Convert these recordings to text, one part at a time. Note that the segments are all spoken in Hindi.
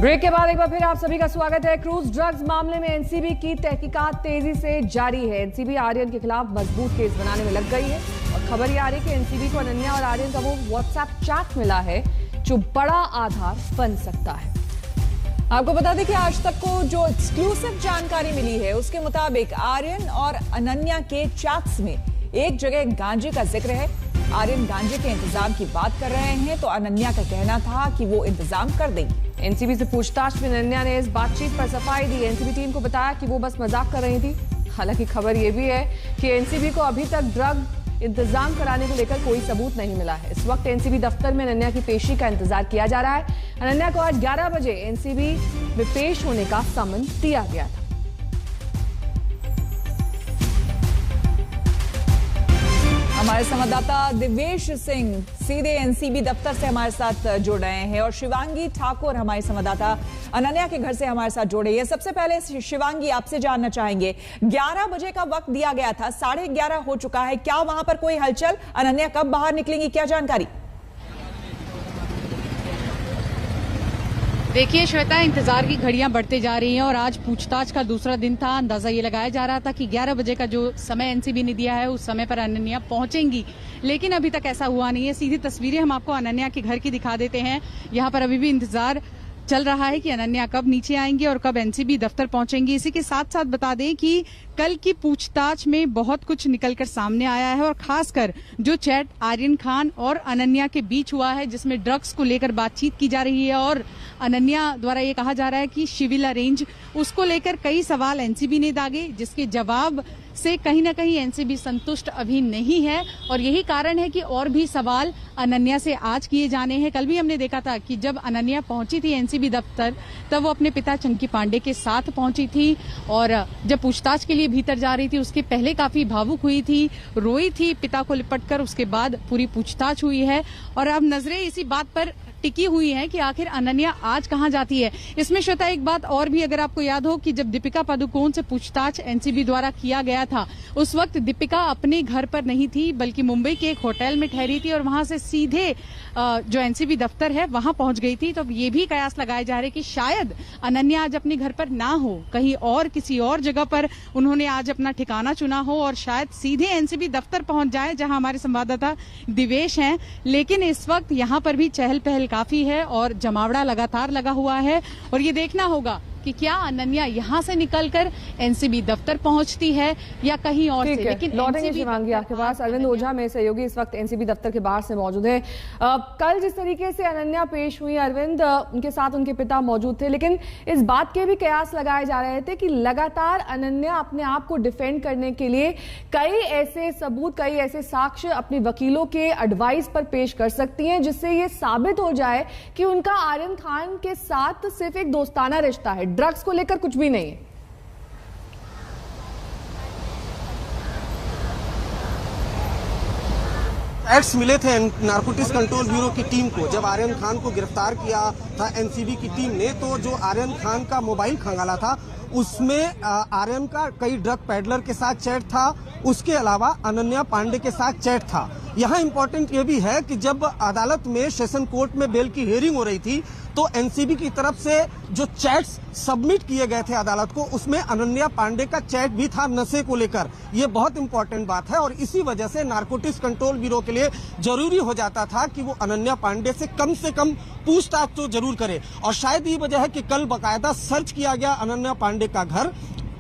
ब्रेक के बाद एक बार फिर आप सभी का स्वागत है। क्रूज ड्रग्स मामले में एनसीबी की तहकीकात तेजी से जारी है। एनसीबी आर्यन के खिलाफ मजबूत केस बनाने में लग गई है और खबर ये आ रही है कि एनसीबी को अनन्या और आर्यन का वो व्हाट्सएप चैट मिला है जो बड़ा आधार बन सकता है। आपको बता दें कि आज तक को जो एक्सक्लूसिव जानकारी मिली है उसके मुताबिक आर्यन और अनन्या के चैट्स में एक जगह गांजे का जिक्र है। आर्यन गांजे के इंतजाम की बात कर रहे हैं तो अनन्या का कहना था कि वो इंतजाम कर देंगी। एनसीबी से पूछताछ में अनन्या ने इस बातचीत पर सफाई दी। एनसीबी टीम को बताया कि वो बस मजाक कर रही थी। हालांकि खबर ये भी है कि एनसीबी को अभी तक ड्रग इंतजाम कराने को लेकर कोई सबूत नहीं मिला है। इस वक्त एनसीबी दफ्तर में अनन्या की पेशी का इंतजार किया जा रहा है। अनन्या को आज 11 बजे एनसीबी में पेश होने का समन दिया गया था। हमारे संवाददाता दिवेश सिंह सीधे एनसीबी दफ्तर से हमारे साथ जुड़ रहे हैं और शिवांगी ठाकुर हमारी संवाददाता अनन्या के घर से हमारे साथ जुड़े हैं। सबसे पहले शिवांगी, आपसे जानना चाहेंगे, 11 बजे का वक्त दिया गया था, 11:30 हो चुका है, क्या वहां पर कोई हलचल? अनन्या कब बाहर निकलेंगी, क्या जानकारी? देखिए श्वेता, इंतजार की घड़ियां बढ़ते जा रही हैं और आज पूछताछ का दूसरा दिन था। अंदाजा ये लगाया जा रहा था कि 11 बजे का जो समय एनसीबी ने दिया है उस समय पर अनन्या पहुंचेंगी, लेकिन अभी तक ऐसा हुआ नहीं है। सीधी तस्वीरें हम आपको अनन्या के घर की दिखा देते हैं। यहाँ पर अभी भी इंतजार चल रहा है कि अनन्या कब नीचे आएंगी और कब एनसीबी दफ्तर पहुंचेंगी। इसी के साथ साथ बता दें कि कल की पूछताछ में बहुत कुछ निकलकर सामने आया है और खासकर जो चैट आर्यन खान और अनन्या के बीच हुआ है जिसमें ड्रग्स को लेकर बातचीत की जा रही है और अनन्या द्वारा ये कहा जा रहा है कि शी विल अरेंज, उसको लेकर कई सवाल एनसीबी ने दागे जिसके जवाब से कहीं ना कहीं एनसीबी संतुष्ट अभी नहीं है और यही कारण है कि और भी सवाल अनन्या से आज किए जाने हैं। कल भी हमने देखा था कि जब अनन्या पहुंची थी एनसीबी दफ्तर तब वो अपने पिता चंकी पांडे के साथ पहुंची थी और जब पूछताछ के लिए भीतर जा रही थी उसके पहले काफी भावुक हुई थी, रोई थी पिता को लिपटकर। उसके बाद पूरी पूछताछ हुई है और अब नजरें इसी बात पर टिकी हुई है कि आखिर अनन्या आज कहां जाती है। इसमें श्वेता एक बात और भी, अगर आपको याद हो कि जब दीपिका पादुकोण से पूछताछ एनसीबी द्वारा किया गया था उस वक्त दीपिका अपने घर पर नहीं थी बल्कि मुंबई के एक होटल में ठहरी थी और वहां से सीधे जो एनसीबी दफ्तर है वहां पहुंच गई थी। तो अब ये भी कयास लगाए जा रहे कि शायद अनन्या आज अपने घर पर ना हो, कहीं और किसी और जगह पर उन्होंने आज अपना ठिकाना चुना हो और शायद सीधे एनसीबी दफ्तर पहुंच जाए जहां हमारे संवाददाता दिवेश हैं। लेकिन इस वक्त यहां पर भी चहल पहल काफी है और जमावड़ा लगातार लगा हुआ है और ये देखना होगा कि क्या अनन्या यहां से निकलकर एनसीबी दफ्तर पहुंचती है या कहीं और से। लेकिन लौटेंगे शिवांगी आपके पास। अरविंद ओझा मेरे सहयोगी इस वक्त एनसीबी दफ्तर के बाहर से मौजूद है। कल जिस तरीके से अनन्या पेश हुई अरविंद, उनके साथ उनके पिता मौजूद थे, लेकिन इस बात के भी कयास लगाए जा रहे थे कि लगातार अनन्या अपने आप को डिफेंड करने के लिए कई ऐसे सबूत, कई ऐसे साक्ष्य अपने वकीलों के एडवाइस पर पेश कर सकती हैं जिससे ये साबित हो जाए कि उनका आर्यन खान के साथ सिर्फ एक दोस्ताना रिश्ता है, ड्रग्स को लेकर कुछ भी नहीं है। एक्ट्स मिले थे नारकोटिक्स कंट्रोल ब्यूरो की टीम को जब आर्यन खान को गिरफ्तार किया था एनसीबी की टीम ने, तो जो आर्यन खान का मोबाइल खंगाला था उसमें आर्यन का कई ड्रग पैडलर के साथ चैट था, उसके अलावा अनन्या पांडे के साथ चैट था। यहाँ इंपॉर्टेंट ये भी है कि जब अदालत में सेशन कोर्ट में बेल की हियरिंग हो रही थी तो एनसीबी की तरफ से जो चैट्स सबमिट किए गए थे अदालत को उसमें अनन्या पांडे का चैट भी था नशे को लेकर। ये बहुत इंपॉर्टेंट बात है और इसी वजह से नारकोटिक्स कंट्रोल ब्यूरो के लिए जरूरी हो जाता था कि वो अनन्या पांडे से कम पूछताछ तो जरूर करे और शायद ये वजह है कि कल बाकायदा सर्च किया गया अनन्या पांडे का घर,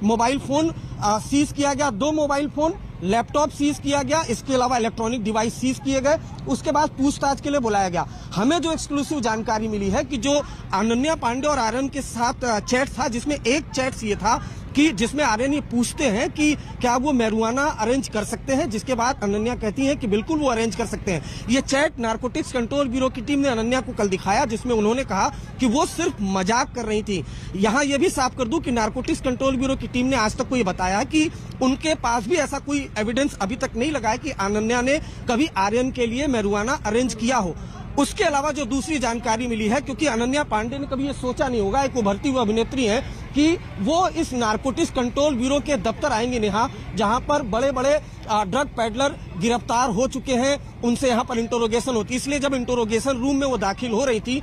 मोबाइल फोन सीज किया गया, 2 मोबाइल फोन, लैपटॉप सीज किया गया, इसके अलावा इलेक्ट्रॉनिक डिवाइस सीज किए गए। उसके बाद पूछताछ के लिए बुलाया गया। हमें जो एक्सक्लूसिव जानकारी मिली है कि जो अनन्या पांडे और आर्यन के साथ चैट था जिसमें एक चैट ये था कि जिसमें आर्यन ये पूछते हैं कि क्या वो मैरिजुआना अरेंज कर सकते हैं, जिसके बाद अनन्या कहती हैं कि बिल्कुल वो अरेंज कर सकते हैं। ये चैट नारकोटिक्स कंट्रोल ब्यूरो की टीम ने अनन्या को कल दिखाया जिसमें उन्होंने कहा कि वो सिर्फ मजाक कर रही थी। यहाँ ये भी साफ कर दूं कि नारकोटिक्स कंट्रोल ब्यूरो की टीम ने आज तक को ये बताया कि उनके पास भी ऐसा कोई एविडेंस अभी तक नहीं लगा है कि अनन्या ने कभी आर्यन के लिए मैरिजुआना अरेंज किया हो। उसके अलावा जो दूसरी जानकारी मिली है, क्योंकि अनन्या पांडे ने कभी ये सोचा नहीं होगा, एक उभरती हुई अभिनेत्री है कि वो इस नारकोटिक्स कंट्रोल ब्यूरो के दफ्तर आएंगे नेहा, जहां पर बड़े बड़े ड्रग पेडलर गिरफ्तार हो चुके हैं, उनसे यहां पर इंटरोगेशन होती है। इसलिए जब इंटरोगेशन रूम में वो दाखिल हो रही थी,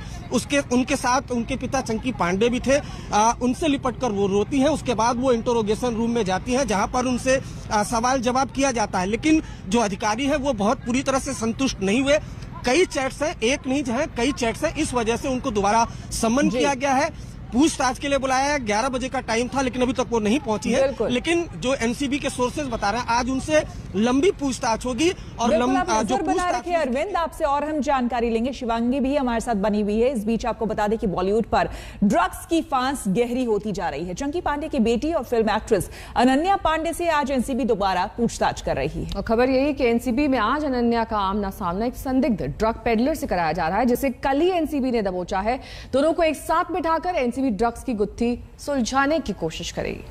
उनके साथ उनके पिता चंकी पांडे भी थे। उनसे लिपट कर वो रोती हैं। उसके बाद वो इंटरोगेशन रूम में जाती हैं, जहां पर उनसे सवाल जवाब किया जाता है। लेकिन जो अधिकारी है वो बहुत पूरी तरह से संतुष्ट नहीं हुए। कई चैट्स हैं, एक नहीं है, कई चैट्स हैं। इस वजह से उनको दोबारा सम्मन किया गया है। पूछताछ के लिए बुलाया है। 11 बजे का टाइम था, लेकिन अभी तक वो नहीं पहुंची है। लेकिन जो एनसीबी के सोर्सेज बता रहे हैं, आज उनसे लंबी पूछताछ होगी और जो पूछताछ है अरविंद, आपसे और हम जानकारी लेंगे। शिवांगी भी हमारे साथ बनी हुई है। इस बीच आपको बता दें कि बॉलीवुड पर ड्रग्स की फांस गहरी होती जा रही है। चंकी पांडे की बेटी और फिल्म एक्ट्रेस अनन्या पांडे से आज एनसीबी दोबारा पूछताछ कर रही है। और खबर यही कि एनसीबी में आज अनन्या का आमना सामना एक संदिग्ध ड्रग पेडलर से कराया जा रहा है, जिसे कल ही एनसीबी ने दबोचा है। दोनों को एक साथ बिठाकर एनसीबी ड्रग्स की गुत्थी सुलझाने की कोशिश करेगी।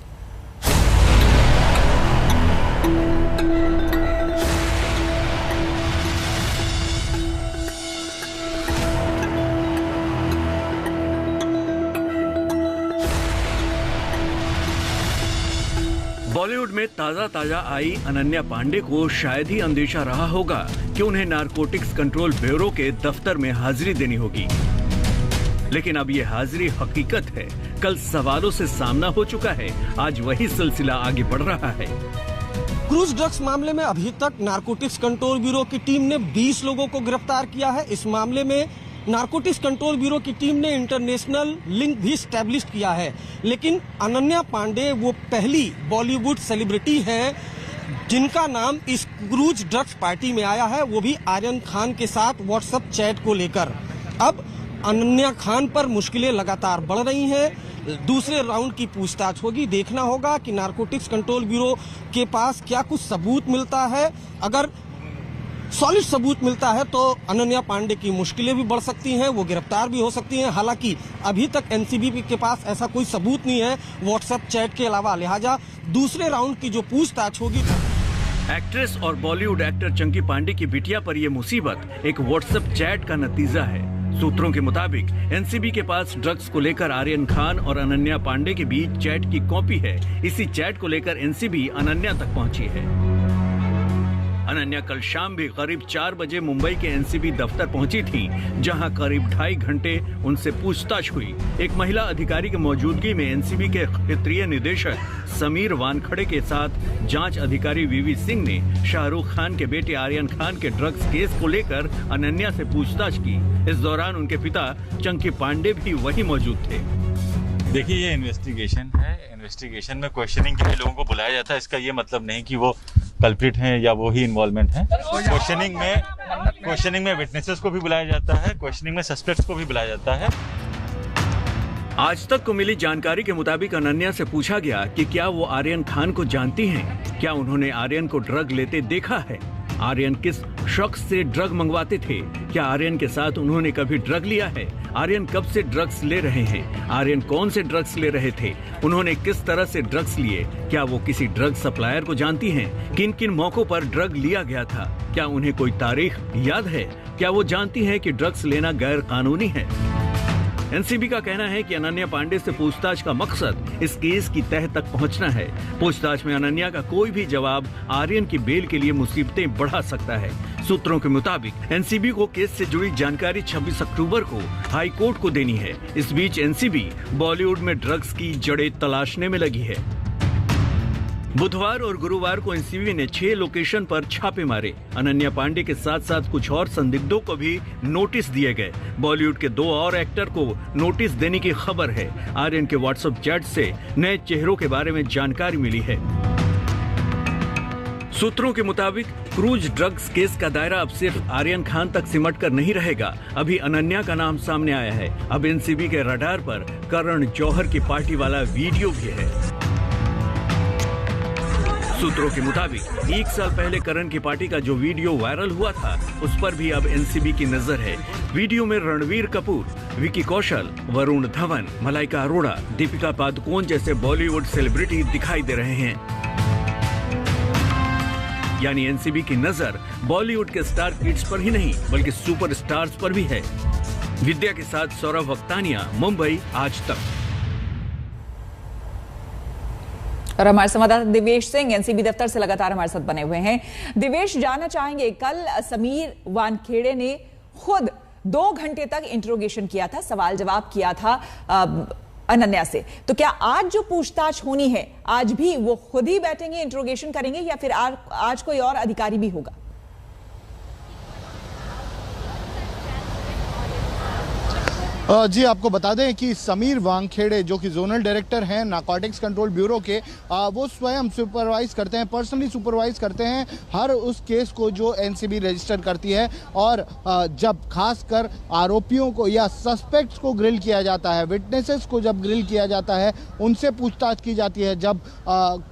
बॉलीवुड में ताजा आई अनन्या पांडे को शायद ही अंदेशा रहा होगा कि उन्हें नारकोटिक्स कंट्रोल ब्यूरो के दफ्तर में हाजिरी देनी होगी, लेकिन अब ये हाजिरी हकीकत है। कल सवालों से सामना हो चुका है, आज वही सिलसिला आगे बढ़ रहा है। क्रूज ड्रग्स मामले में अभी तक नारकोटिक्स कंट्रोल ब्यूरो की टीम ने 20 लोगों को गिरफ्तार किया है। इस मामले में नारकोटिक्स कंट्रोल ब्यूरो की टीम ने इंटरनेशनल लिंक भी स्टैब्लिश किया है। लेकिन अनन्या पांडे वो पहली बॉलीवुड सेलिब्रिटी हैं जिनका नाम इस क्रूज ड्रग्स पार्टी में आया है, वो भी आर्यन खान के साथ व्हाट्सएप चैट को लेकर। अब अनन्या खान पर मुश्किलें लगातार बढ़ रही हैं। दूसरे राउंड की पूछताछ होगी। देखना होगा कि नारकोटिक्स कंट्रोल ब्यूरो के पास क्या कुछ सबूत मिलता है। अगर सॉलिड सबूत मिलता है तो अनन्या पांडे की मुश्किलें भी बढ़ सकती हैं, वो गिरफ्तार भी हो सकती हैं। हालांकि अभी तक एनसीबी के पास ऐसा कोई सबूत नहीं है व्हाट्सएप चैट के अलावा, लिहाजा दूसरे राउंड की जो पूछताछ होगी। एक्ट्रेस और बॉलीवुड एक्टर चंकी पांडे की बिटिया पर यह मुसीबत एक व्हाट्सएप चैट का नतीजा है। सूत्रों के मुताबिक एनसीबी के पास ड्रग्स को लेकर आर्यन खान और अनन्या पांडे के बीच चैट की कॉपी है। इसी चैट को लेकर एनसीबी अनन्या तक पहुंची है। अनन्या कल शाम भी करीब 4 बजे मुंबई के एनसीबी दफ्तर पहुंची थी, जहां करीब 2.5 घंटे उनसे पूछताछ हुई। एक महिला अधिकारी की मौजूदगी में एनसीबी के क्षेत्रीय निदेशक समीर वानखड़े के साथ जांच अधिकारी वीवी सिंह ने शाहरुख खान के बेटे आर्यन खान के ड्रग्स केस को लेकर अनन्या से पूछताछ की। इस दौरान उनके पिता चंकी पांडे भी वहीं मौजूद थे। देखिए, ये इन्वेस्टिगेशन है। इन्वेस्टिगेशन में क्वेश्चनिंग के लिए लोगों को बुलाया जाता है। इसका ये मतलब नहीं कि वो कल्प्रिट हैं या वो ही इन्वॉल्वमेंट है। क्वेश्चनिंग में विटनेसेस को भी बुलाया जाता है, क्वेश्चनिंग में सस्पेक्ट्स को भी बुलाया जाता है। आज तक को मिली जानकारी के मुताबिक अनन्या से पूछा गया कि क्या वो आर्यन खान को जानती हैं, क्या उन्होंने आर्यन को ड्रग लेते देखा है, आर्यन किस शख्स से ड्रग मंगवाते थे, क्या आर्यन के साथ उन्होंने कभी ड्रग लिया है, आर्यन कब से ड्रग्स ले रहे हैं, आर्यन कौन से ड्रग्स ले रहे थे, उन्होंने किस तरह से ड्रग्स लिए, क्या वो किसी ड्रग सप्लायर को जानती हैं, किन किन मौकों पर ड्रग लिया गया था, क्या उन्हें कोई तारीख याद है, क्या वो जानती हैं कि ड्रग्स लेना गैर कानूनी है। एनसीबी का कहना है कि अनन्या पांडे से पूछताछ का मकसद इस केस की तह तक पहुंचना है। पूछताछ में अनन्या का कोई भी जवाब आर्यन की बेल के लिए मुसीबतें बढ़ा सकता है। सूत्रों के मुताबिक एनसीबी को केस से जुड़ी जानकारी 26 अक्टूबर को हाई कोर्ट को देनी है। इस बीच एनसीबी बॉलीवुड में ड्रग्स की जड़ें तलाशने में लगी है। बुधवार और गुरुवार को एनसीबी ने 6 लोकेशन पर छापे मारे। अनन्या पांडे के साथ साथ कुछ और संदिग्धों को भी नोटिस दिए गए। बॉलीवुड के 2 और एक्टर को नोटिस देने की खबर है। आर्यन के व्हाट्सएप चैट से नए चेहरों के बारे में जानकारी मिली है। सूत्रों के मुताबिक क्रूज ड्रग्स केस का दायरा अब सिर्फ आर्यन खान तक सिमट कर नहीं रहेगा। अभी अनन्या का नाम सामने आया है। अब एनसीबी के रडार पर करण जौहर की पार्टी वाला वीडियो भी है। सूत्रों के मुताबिक 1 साल पहले करण की पार्टी का जो वीडियो वायरल हुआ था, उस पर भी अब एनसीबी की नजर है। वीडियो में रणवीर कपूर, विकी कौशल, वरुण धवन, मलाइका अरोड़ा, दीपिका पादुकोण जैसे बॉलीवुड सेलिब्रिटी दिखाई दे रहे हैं। यानी एनसीबी की नजर बॉलीवुड के स्टार किड्स पर ही नहीं बल्कि सुपर स्टार्स पर भी है। विद्या के साथ सौरभ वक्तानिया, मुंबई, आज तक। और हमारे संवाददाता दिवेश सिंह एनसीबी दफ्तर से लगातार हमारे साथ बने हुए हैं। दिवेश, जानना चाहेंगे, कल समीर वानखेड़े ने खुद 2 घंटे तक इंटरोगेशन किया था, सवाल जवाब किया था अनन्या से, तो क्या आज जो पूछताछ होनी है, आज भी वो खुद ही बैठेंगे, इंटरोगेशन करेंगे, या फिर आज कोई और अधिकारी भी होगा? जी, आपको बता दें कि समीर वानखेड़े जो कि जोनल डायरेक्टर हैं नारकोटिक्स कंट्रोल ब्यूरो के, वो स्वयं सुपरवाइज करते हैं, पर्सनली सुपरवाइज करते हैं हर उस केस को जो एनसीबी रजिस्टर करती है। और जब खासकर आरोपियों को या सस्पेक्ट्स को ग्रिल किया जाता है, विटनेसेस को जब ग्रिल किया जाता है, उनसे पूछताछ की जाती है, जब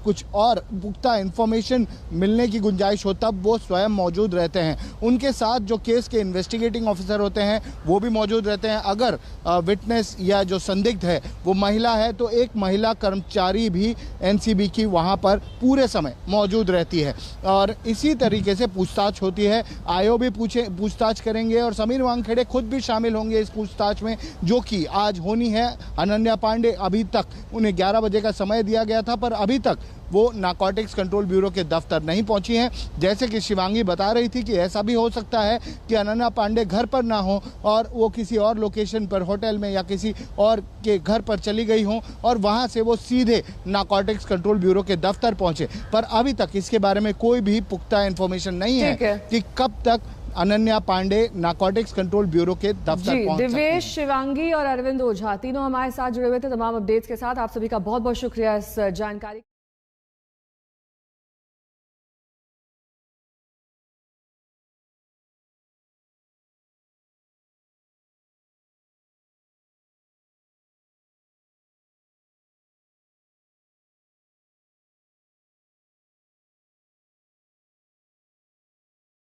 कुछ और पुख्ता इंफॉर्मेशन मिलने की गुंजाइश हो, तब वो स्वयं मौजूद रहते हैं। उनके साथ जो केस के इन्वेस्टिगेटिंग ऑफिसर होते हैं वो भी मौजूद रहते हैं। अगर विटनेस या जो संदिग्ध है वो महिला है तो एक महिला कर्मचारी भी एनसीबी की वहां पर पूरे समय मौजूद रहती है और इसी तरीके से पूछताछ होती है। आयो भी पूछताछ करेंगे और समीर वानखेड़े खुद भी शामिल होंगे इस पूछताछ में, जो कि आज होनी है। अनन्या पांडे, अभी तक उन्हें 11 बजे का समय दिया गया था, पर अभी तक वो नारकोटिक्स कंट्रोल ब्यूरो के दफ्तर नहीं पहुंची हैं। जैसे कि शिवांगी बता रही थी कि ऐसा भी हो सकता है कि अनन्या पांडे घर पर ना हो और वो किसी और लोकेशन पर, होटल में या किसी और के घर पर चली गई हों और वहां से वो सीधे नारकोटिक्स कंट्रोल ब्यूरो के दफ्तर पहुंचे। पर अभी तक इसके बारे में कोई भी पुख्ता इन्फॉर्मेशन नहीं है कि कब तक Ananya Pandey narcotics control bureau के दफ्तर पहुंच सकती हैं। दिवेश, शिवांगी और अरविंद ओझा तीनों हमारे साथ जुड़े हुए थे तमाम अपडेट्स के साथ। आप सभी का बहुत बहुत शुक्रिया इस जानकारी